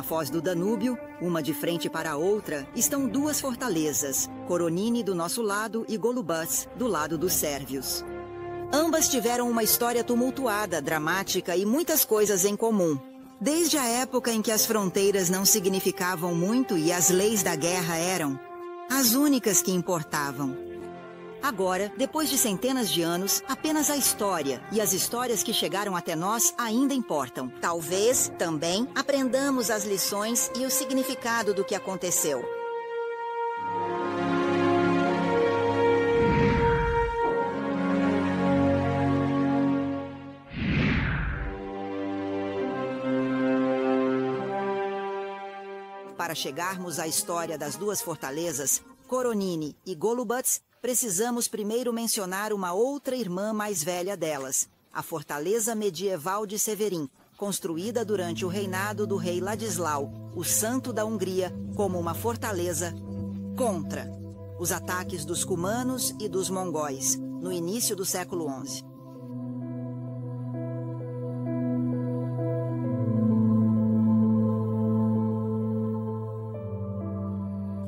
Na foz do Danúbio, uma de frente para a outra, estão duas fortalezas, Coronini do nosso lado e Golubăț do lado dos sérvios. Ambas tiveram uma história tumultuada, dramática e muitas coisas em comum. Desde a época em que as fronteiras não significavam muito e as leis da guerra eram as únicas que importavam. Agora, depois de centenas de anos, apenas a história e as histórias que chegaram até nós ainda importam. Talvez, também, aprendamos as lições e o significado do que aconteceu. Para chegarmos à história das duas fortalezas, Coronini e Golubăț, precisamos primeiro mencionar uma outra irmã mais velha delas, a fortaleza medieval de Severin, construída durante o reinado do rei Ladislau, o Santo da Hungria, como uma fortaleza contra os ataques dos cumanos e dos mongóis, no início do século XI.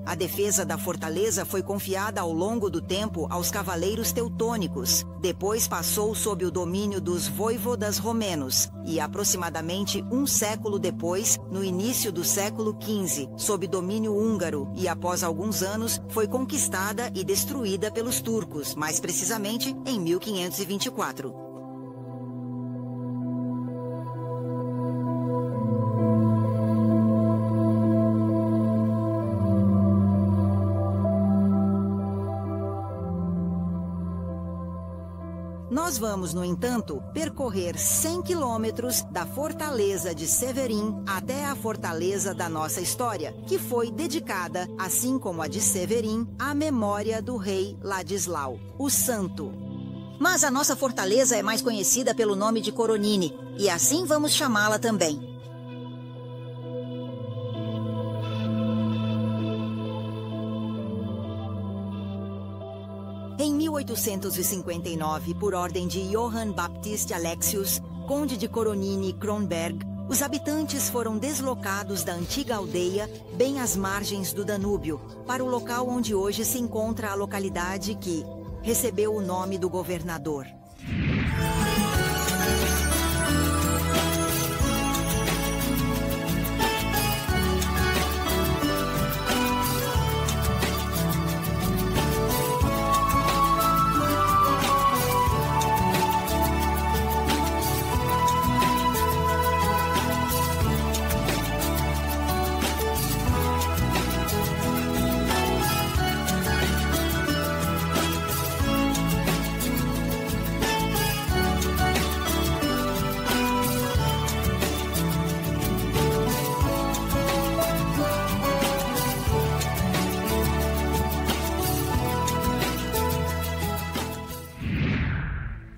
A defesa da fortaleza foi confiada ao longo do tempo aos cavaleiros teutônicos. Depois passou sob o domínio dos voivodas romenos e, aproximadamente um século depois, no início do século XV, sob domínio húngaro e, após alguns anos, foi conquistada e destruída pelos turcos, mais precisamente em 1524. Nós vamos, no entanto, percorrer 100 quilômetros da fortaleza de Severin até a fortaleza da nossa história, que foi dedicada, assim como a de Severin, à memória do rei Ladislau, o Santo. Mas a nossa fortaleza é mais conhecida pelo nome de Coronini, e assim vamos chamá-la também. Em 1859, por ordem de Johann Baptist Alexius, conde de Coronini e Kronberg, os habitantes foram deslocados da antiga aldeia, bem às margens do Danúbio, para o local onde hoje se encontra a localidade que recebeu o nome do governador.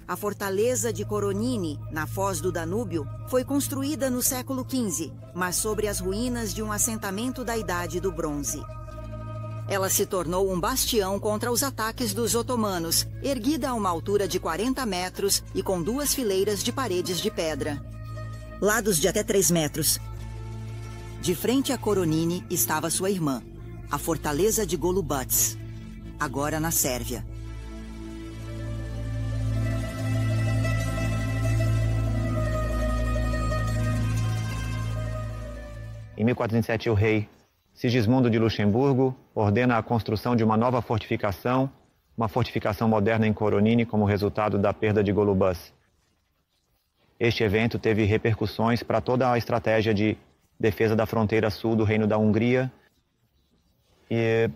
A fortaleza de Coronini, na foz do Danúbio, foi construída no século XV, mas sobre as ruínas de um assentamento da Idade do Bronze. Ela se tornou um bastião contra os ataques dos otomanos, erguida a uma altura de 40 metros e com duas fileiras de paredes de pedra. Lados de até 3 metros. De frente a Coronini estava sua irmã, a fortaleza de Golubăț, agora na Sérvia. Em 1407, o rei Sigismundo de Luxemburgo ordena a construção de uma nova fortificação, uma fortificação moderna em Coronini, como resultado da perda de Golubăț. Este evento teve repercussões para toda a estratégia de defesa da fronteira sul do Reino da Hungria e,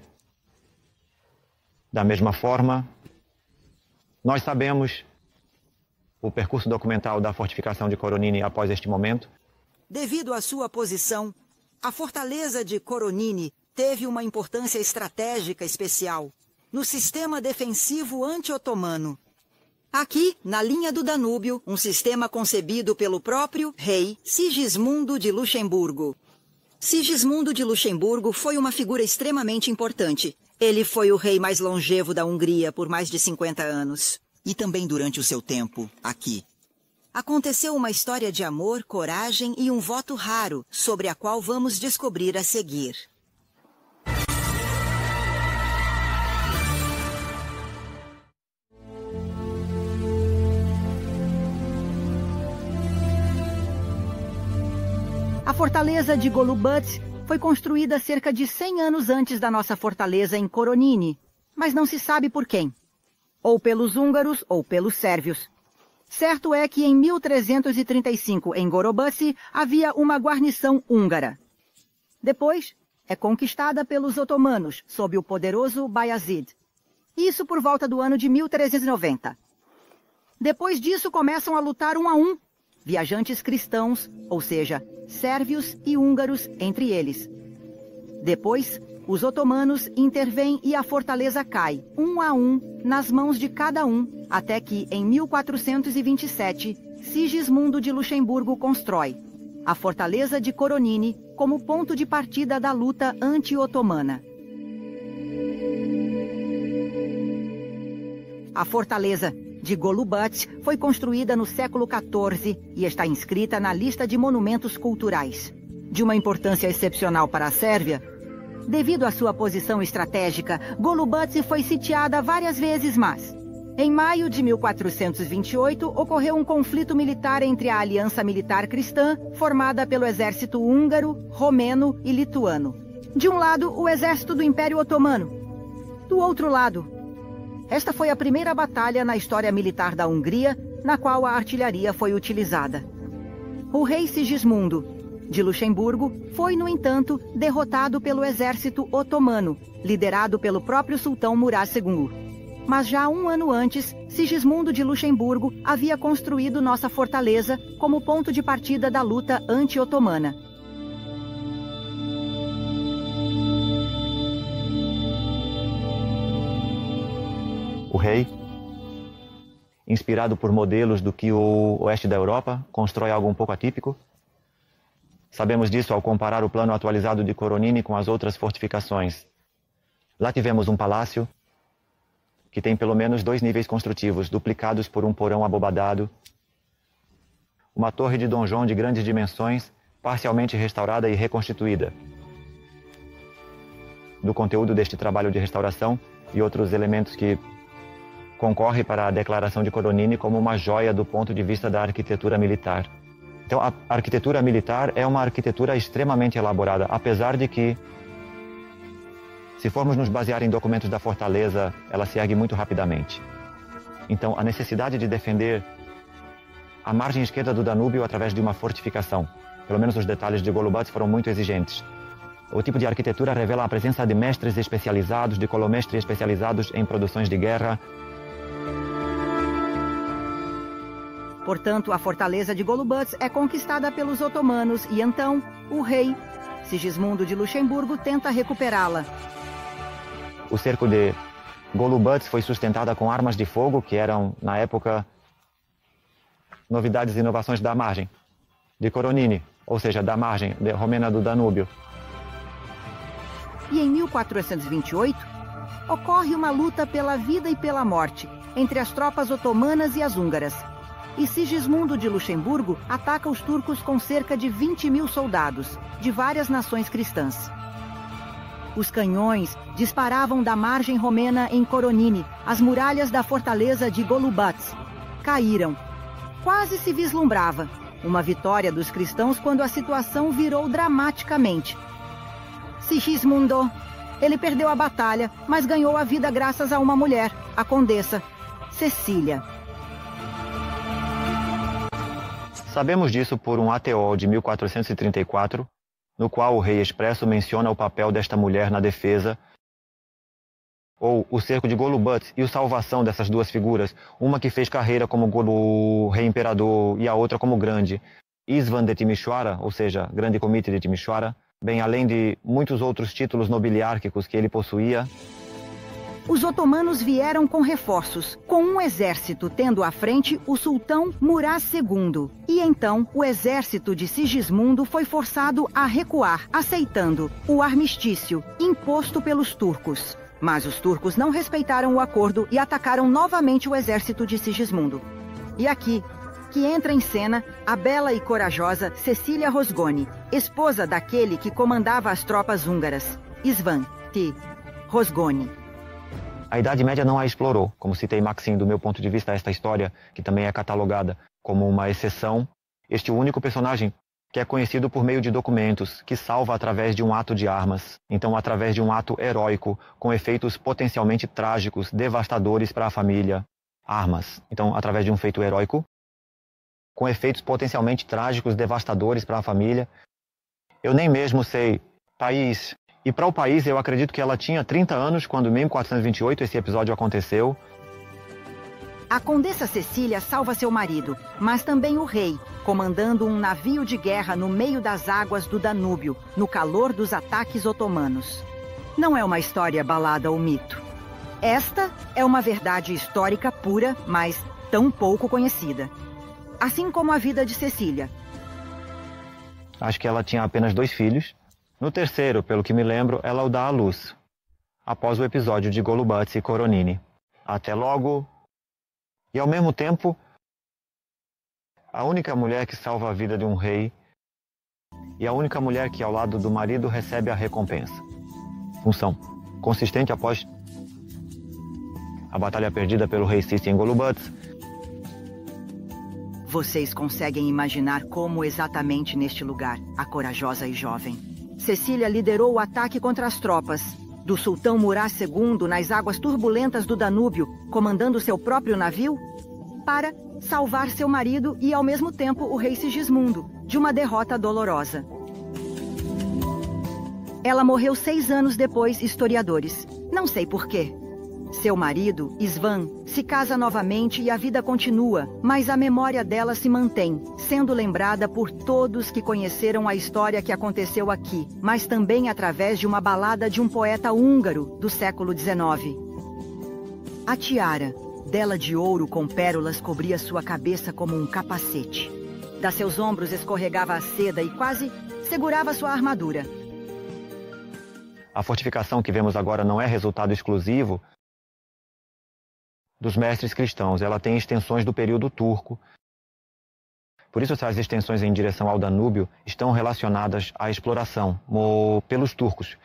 da mesma forma, nós sabemos o percurso documental da fortificação de Coronini após este momento. Devido à sua posição, a fortaleza de Coronini teve uma importância estratégica especial no sistema defensivo anti-otomano. Aqui, na linha do Danúbio, um sistema concebido pelo próprio rei Sigismundo de Luxemburgo. Sigismundo de Luxemburgo foi uma figura extremamente importante. Ele foi o rei mais longevo da Hungria por mais de 50 anos. E também durante o seu tempo aqui. aconteceu uma história de amor, coragem e um voto raro, sobre a qual vamos descobrir a seguir. A fortaleza de Golubac foi construída cerca de 100 anos antes da nossa fortaleza em Coronini, mas não se sabe por quem. Ou pelos húngaros ou pelos sérvios. Certo é que em 1335, em Golubac, havia uma guarnição húngara. Depois, é conquistada pelos otomanos, sob o poderoso Bayazid. Isso por volta do ano de 1390. Depois disso, começam a lutar um a um, viajantes cristãos, ou seja, sérvios e húngaros entre eles. Depois, os otomanos intervêm e a fortaleza cai, um a um, nas mãos de cada um, até que, em 1427, Sigismundo de Luxemburgo constrói a fortaleza de Coronini como ponto de partida da luta anti-otomana. A fortaleza de Golubac foi construída no século XIV e está inscrita na lista de monumentos culturais. De uma importância excepcional para a Sérvia, devido à sua posição estratégica, Golubac foi sitiada várias vezes, mas em maio de 1428 ocorreu um conflito militar entre a Aliança Militar Cristã, formada pelo exército húngaro, romeno e lituano. De um lado, o exército do Império Otomano. Do outro lado, esta foi a primeira batalha na história militar da Hungria, na qual a artilharia foi utilizada. O rei Sigismundo de Luxemburgo foi, no entanto, derrotado pelo exército otomano, liderado pelo próprio sultão Murad II. Mas já um ano antes, Sigismundo de Luxemburgo havia construído nossa fortaleza como ponto de partida da luta anti-otomana. O rei, inspirado por modelos do que o oeste da Europa, constrói algo um pouco atípico. Sabemos disso ao comparar o plano atualizado de Coronini com as outras fortificações. Lá tivemos um palácio que tem pelo menos 2 níveis construtivos, duplicados por um porão abobadado, uma torre de donjon de grandes dimensões, parcialmente restaurada e reconstituída. Do conteúdo deste trabalho de restauração e outros elementos que concorre para a declaração de Coronini como uma joia do ponto de vista da arquitetura militar. Então, a arquitetura militar é uma arquitetura extremamente elaborada, apesar de que, se formos nos basear em documentos da fortaleza, ela se ergue muito rapidamente. Então, a necessidade de defender a margem esquerda do Danúbio através de uma fortificação, pelo menos os detalhes de Golubac foram muito exigentes. O tipo de arquitetura revela a presença de mestres especializados, de colomestres especializados em produções de guerra. Portanto, a fortaleza de Golubac é conquistada pelos otomanos e então o rei Sigismundo de Luxemburgo tenta recuperá-la. O cerco de Golubac foi sustentada com armas de fogo, que eram, na época, novidades e inovações da margem de Coronini, ou seja, da margem romena do Danúbio. E em 1428, ocorre uma luta pela vida e pela morte entre as tropas otomanas e as húngaras. E Sigismundo de Luxemburgo ataca os turcos com cerca de 20.000 soldados, de várias nações cristãs. Os canhões disparavam da margem romena em Coronini, as muralhas da fortaleza de Golubac caíram. Quase se vislumbrava uma vitória dos cristãos quando a situação virou dramaticamente. Sigismundo, ele perdeu a batalha, mas ganhou a vida graças a uma mulher, a condessa Cecília. Sabemos disso por um ATO de 1434, no qual o rei expresso menciona o papel desta mulher na defesa, ou o cerco de Golubac e a salvação dessas duas figuras, uma que fez carreira como rei imperador e a outra como grande Isvan de Timișoara, ou seja, grande comite de Timișoara, bem além de muitos outros títulos nobiliárquicos que ele possuía. Os otomanos vieram com reforços, com um exército tendo à frente o sultão Murad II. E então o exército de Sigismundo foi forçado a recuar, aceitando o armistício imposto pelos turcos. Mas os turcos não respeitaram o acordo e atacaram novamente o exército de Sigismundo. E aqui, que entra em cena a bela e corajosa Cecília Rosgoni, esposa daquele que comandava as tropas húngaras, István T. Rosgoni. A Idade Média não a explorou. Como citei Maxim, do meu ponto de vista, esta história, que também é catalogada como uma exceção, este único personagem que é conhecido por meio de documentos, que salva através de um ato de armas, então através de um ato heróico, com efeitos potencialmente trágicos, devastadores para a família. Armas, então através de um feito heróico, com efeitos potencialmente trágicos, devastadores para a família. Eu nem mesmo sei, país. E para o país, eu acredito que ela tinha 30 anos quando, em 1428, esse episódio aconteceu. A condessa Cecília salva seu marido, mas também o rei, comandando um navio de guerra no meio das águas do Danúbio, no calor dos ataques otomanos. Não é uma história balada ou mito. Esta é uma verdade histórica pura, mas tão pouco conhecida. Assim como a vida de Cecília. Acho que ela tinha apenas 2 filhos. No terceiro, pelo que me lembro, ela o dá à luz, após o episódio de Golubats e Coronini. Até logo. E ao mesmo tempo, a única mulher que salva a vida de um rei e a única mulher que ao lado do marido recebe a recompensa. Função consistente após a batalha perdida pelo rei Sissi em Golubats. Vocês conseguem imaginar como exatamente neste lugar, a corajosa e jovem Cecília liderou o ataque contra as tropas do sultão Murad II nas águas turbulentas do Danúbio, comandando seu próprio navio, para salvar seu marido e, ao mesmo tempo, o rei Sigismundo, de uma derrota dolorosa. Ela morreu 6 anos depois, historiadores. Não sei porquê. Seu marido, István, se casa novamente e a vida continua, mas a memória dela se mantém, sendo lembrada por todos que conheceram a história que aconteceu aqui, mas também através de uma balada de um poeta húngaro do século XIX. A tiara, dela de ouro com pérolas, cobria sua cabeça como um capacete. Das seus ombros escorregava a seda e quase segurava sua armadura. A fortificação que vemos agora não é resultado exclusivo dos mestres cristãos. Ela tem extensões do período turco. Por isso, essas extensões em direção ao Danúbio estão relacionadas à exploração pelos turcos,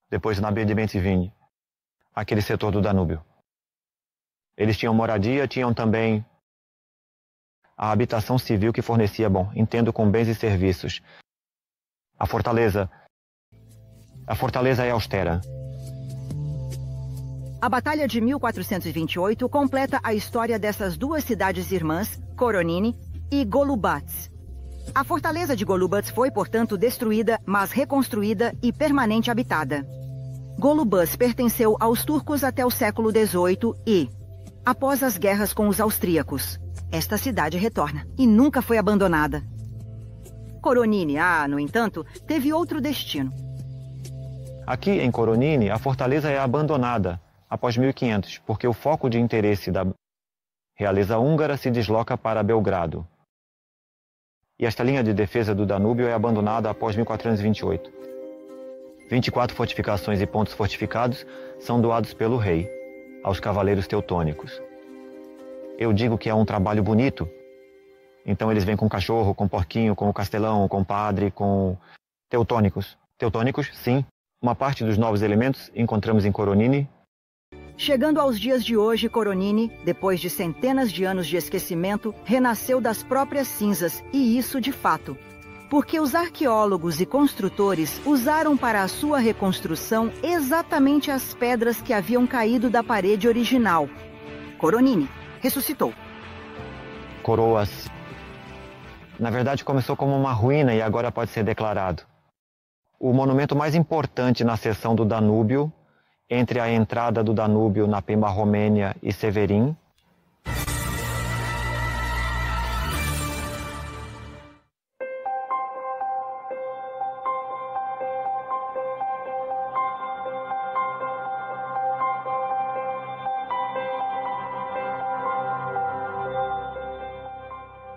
depois na Baía de Bentivogli, aquele setor do Danúbio. Eles tinham moradia, tinham também a habitação civil que fornecia, entendo, com bens e serviços. A fortaleza é austera. A Batalha de 1428 completa a história dessas duas cidades irmãs, Coronini e Golubats. A fortaleza de Golubats foi, portanto, destruída, mas reconstruída e permanente habitada. Golubats pertenceu aos turcos até o século XVIII e, após as guerras com os austríacos, esta cidade retorna e nunca foi abandonada. Coronini, no entanto, teve outro destino. Aqui em Coronini, a fortaleza é abandonada após 1500, porque o foco de interesse da realeza húngara se desloca para Belgrado. E esta linha de defesa do Danúbio é abandonada após 1428. 24 fortificações e pontos fortificados são doados pelo rei aos cavaleiros teutônicos. Eu digo que é um trabalho bonito. Então eles vêm com cachorro, com porquinho, com o castelão, com padre, com teutônicos. Teutônicos, sim. Uma parte dos novos elementos encontramos em Coronini. Chegando aos dias de hoje, Coronini, depois de centenas de anos de esquecimento, renasceu das próprias cinzas, e isso de fato. Porque os arqueólogos e construtores usaram para a sua reconstrução exatamente as pedras que haviam caído da parede original. Coronini ressuscitou. Coroas. Na verdade, começou como uma ruína e agora pode ser declarado o monumento mais importante na seção do Danúbio, entre a entrada do Danúbio na Pema Romênia e Severin.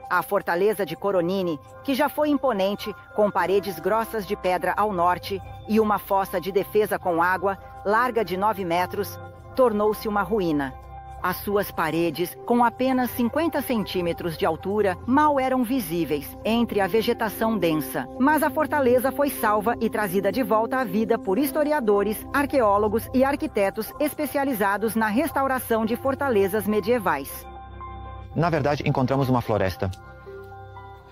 A fortaleza de Coronini, que já foi imponente, com paredes grossas de pedra ao norte e uma fossa de defesa com água, larga de 9 metros, tornou-se uma ruína. As suas paredes, com apenas 50 centímetros de altura, mal eram visíveis entre a vegetação densa. Mas a fortaleza foi salva e trazida de volta à vida por historiadores, arqueólogos e arquitetos especializados na restauração de fortalezas medievais. Na verdade, encontramos uma floresta,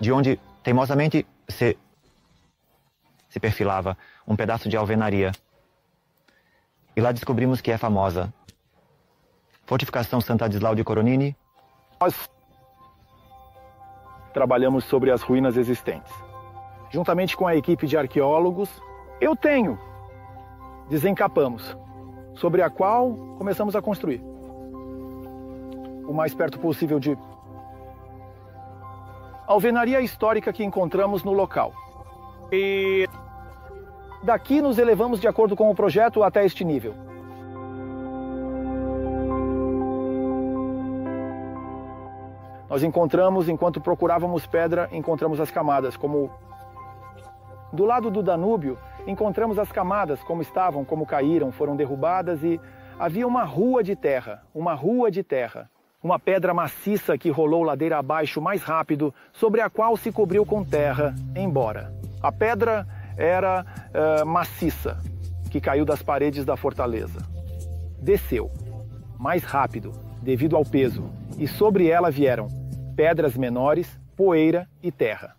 de onde teimosamente se perfilava um pedaço de alvenaria. E lá descobrimos que é famosa. Fortificação Sant'Adislau de Coronini. Nós trabalhamos sobre as ruínas existentes. Juntamente com a equipe de arqueólogos, desencapamos, sobre a qual começamos a construir. O mais perto possível de alvenaria histórica que encontramos no local. E daqui nos elevamos de acordo com o projeto até este nível. Nós encontramos, enquanto procurávamos pedra, encontramos as camadas, como do lado do Danúbio, encontramos as camadas, como estavam, como caíram, foram derrubadas e havia uma rua de terra, uma pedra maciça que rolou ladeira abaixo mais rápido, sobre a qual se cobriu com terra, embora. A pedra era maciça, que caiu das paredes da fortaleza. Desceu, mais rápido, devido ao peso, e sobre ela vieram pedras menores, poeira e terra.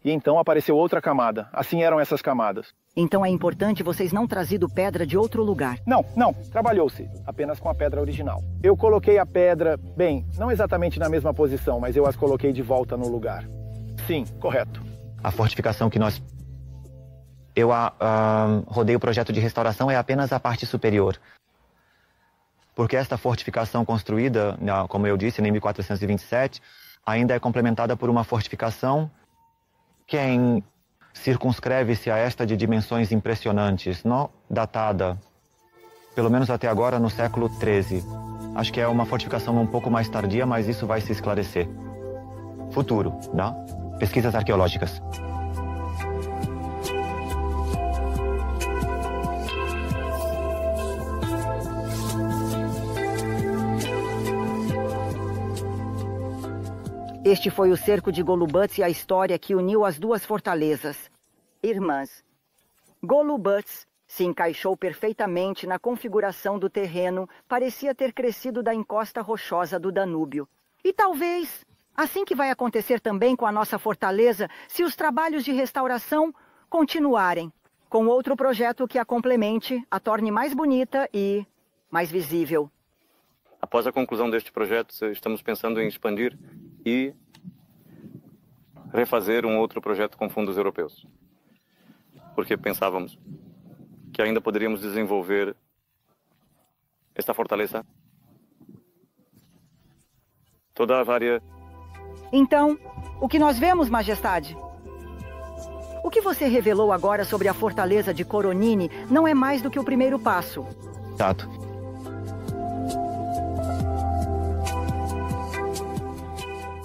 E então apareceu outra camada. Assim eram essas camadas. Então é importante vocês não trazido pedra de outro lugar. Não. Trabalhou-se apenas com a pedra original. Eu coloquei a pedra, bem, não exatamente na mesma posição, mas eu as coloquei de volta no lugar. Sim, correto. A fortificação que eu rodei o projeto de restauração é apenas a parte superior. Porque esta fortificação construída, como eu disse, em 1427, ainda é complementada por uma fortificação que circunscreve-se a esta de dimensões impressionantes, datada, pelo menos até agora, no século XIII. Acho que é uma fortificação um pouco mais tardia, mas isso vai se esclarecer. Futuro, pesquisas arqueológicas. Este foi o cerco de Golubac e a história que uniu as duas fortalezas, irmãs. Golubac se encaixou perfeitamente na configuração do terreno, parecia ter crescido da encosta rochosa do Danúbio. E talvez, assim que vai acontecer também com a nossa fortaleza, se os trabalhos de restauração continuarem, com outro projeto que a complemente, a torne mais bonita e mais visível. Após a conclusão deste projeto, estamos pensando em expandir e refazer um outro projeto com fundos europeus. Porque pensávamos que ainda poderíamos desenvolver esta fortaleza toda a vária. Então, o que nós vemos, Majestade? O que você revelou agora sobre a fortaleza de Coronini não é mais do que o primeiro passo. Exato.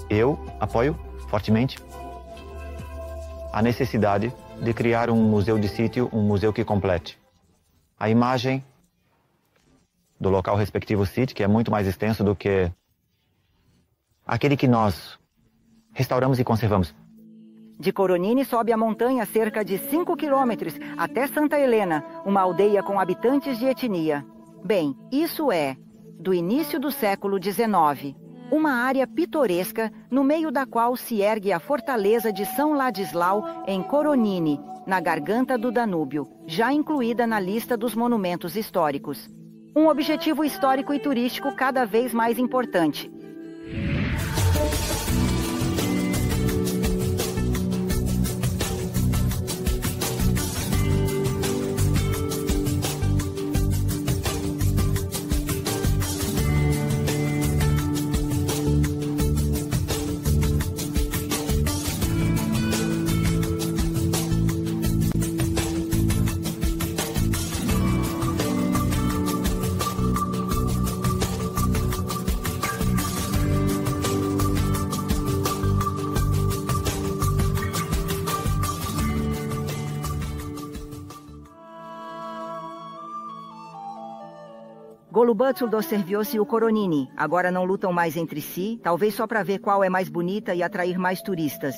Eu apoio fortemente a necessidade de criar um museu de sítio, um museu que complete a imagem do local respectivo sítio, que é muito mais extenso do que aquele que nós restauramos e conservamos. De Coronini sobe a montanha cerca de 5 quilômetros até Santa Helena, uma aldeia com habitantes de etnia. Bem, isso é do início do século XIX. Uma área pitoresca no meio da qual se ergue a fortaleza de São Ladislau em Coronini, na garganta do Danúbio, já incluída na lista dos monumentos históricos. Um objetivo histórico e turístico cada vez mais importante. Golubățul do Servios e o Coronini agora não lutam mais entre si, talvez só para ver qual é mais bonita e atrair mais turistas.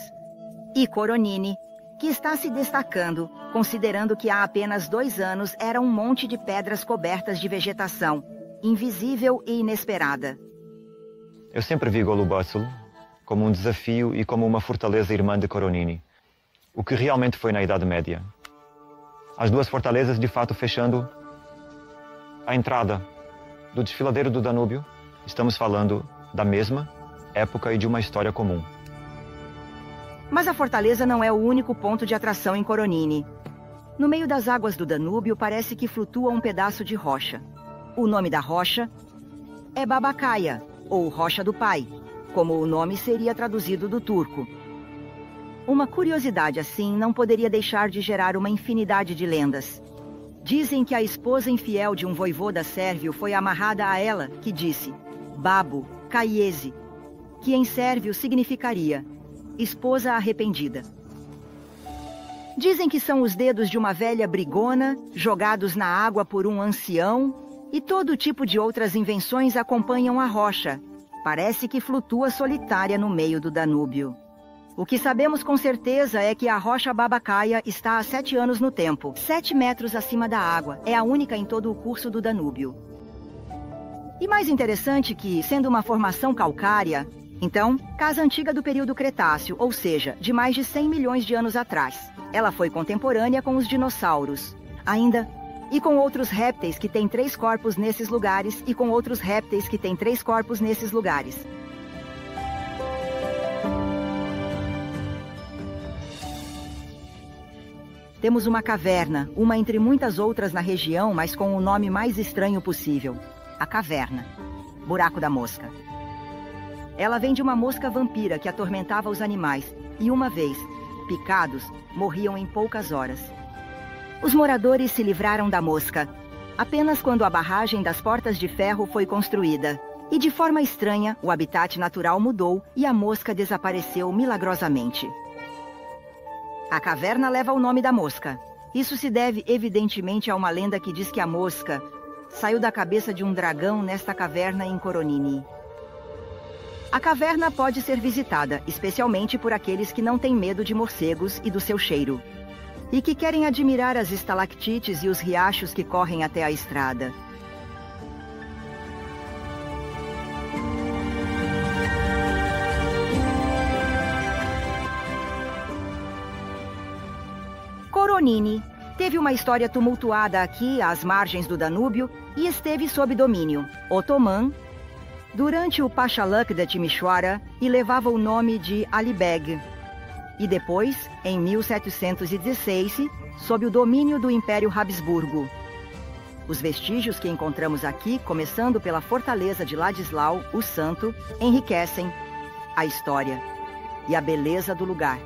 E Coronini, que está se destacando, considerando que há apenas 2 anos era um monte de pedras cobertas de vegetação, invisível e inesperada. Eu sempre vi Golubățul como um desafio e como uma fortaleza irmã de Coronini, o que realmente foi na Idade Média. As duas fortalezas de fato fechando a entrada do desfiladeiro do Danúbio. Estamos falando da mesma época e de uma história comum. Mas a fortaleza não é o único ponto de atração em Coronini. No meio das águas do Danúbio parece que flutua um pedaço de rocha. O nome da rocha é Babacaia, ou Rocha do Pai, como o nome seria traduzido do turco. Uma curiosidade assim não poderia deixar de gerar uma infinidade de lendas. Dizem que a esposa infiel de um voivoda sérvio foi amarrada a ela, que disse Babo Kaiese, que em sérvio significaria esposa arrependida. Dizem que são os dedos de uma velha brigona, jogados na água por um ancião, e todo tipo de outras invenções acompanham a rocha. Parece que flutua solitária no meio do Danúbio. O que sabemos com certeza é que a rocha Babacaia está há 7 anos no tempo, 7 metros acima da água. É a única em todo o curso do Danúbio. E mais interessante que, sendo uma formação calcária, então, casa antiga do período Cretáceo, ou seja, de mais de 100 milhões de anos atrás. Ela foi contemporânea com os dinossauros. Ainda, e com outros répteis que têm 3 corpos nesses lugares, e com outros répteis que têm 3 corpos nesses lugares. Temos uma caverna, uma entre muitas outras na região, mas com o nome mais estranho possível. A Caverna. Buraco da Mosca. Ela vem de uma mosca vampira que atormentava os animais, e uma vez, picados, morriam em poucas horas. Os moradores se livraram da mosca, apenas quando a barragem das Portas de Ferro foi construída. E de forma estranha, o habitat natural mudou e a mosca desapareceu milagrosamente. A caverna leva o nome da mosca. Isso se deve, evidentemente, a uma lenda que diz que a mosca saiu da cabeça de um dragão nesta caverna em Coronini. A caverna pode ser visitada, especialmente por aqueles que não têm medo de morcegos e do seu cheiro, e que querem admirar as estalactites e os riachos que correm até a estrada. Coronini teve uma história tumultuada aqui, às margens do Danúbio, e esteve sob domínio otomã durante o Paşalık de Timișoara e levava o nome de Alibeg. E depois, em 1716, sob o domínio do Império Habsburgo. Os vestígios que encontramos aqui, começando pela fortaleza de Ladislau, o Santo, enriquecem a história e a beleza do lugar.